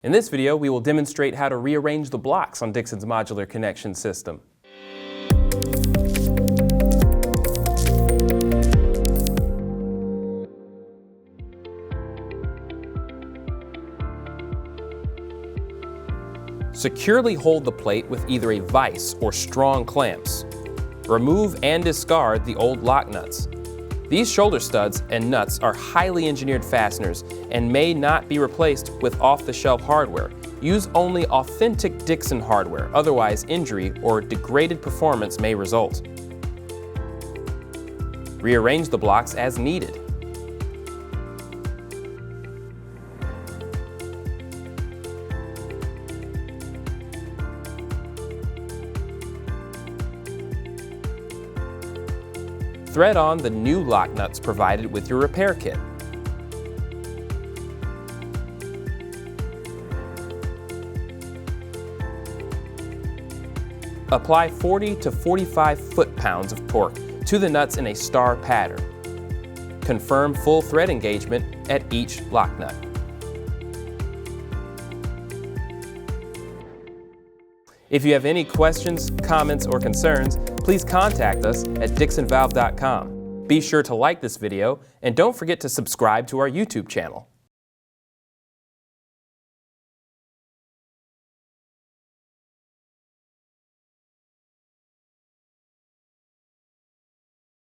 In this video, we will demonstrate how to rearrange the blocks on Dixon's modular connection system. Securely hold the plate with either a vise or strong clamps. Remove and discard the old lock nuts. These shoulder studs and nuts are highly engineered fasteners and may not be replaced with off-the-shelf hardware. Use only authentic Dixon hardware, otherwise injury or degraded performance may result. Rearrange the blocks as needed. Thread on the new lock nuts provided with your repair kit. Apply 40 to 45 foot-pounds of torque to the nuts in a star pattern. Confirm full thread engagement at each lock nut. If you have any questions, comments, or concerns, please contact us at dixonvalve.com. Be sure to like this video and don't forget to subscribe to our YouTube channel.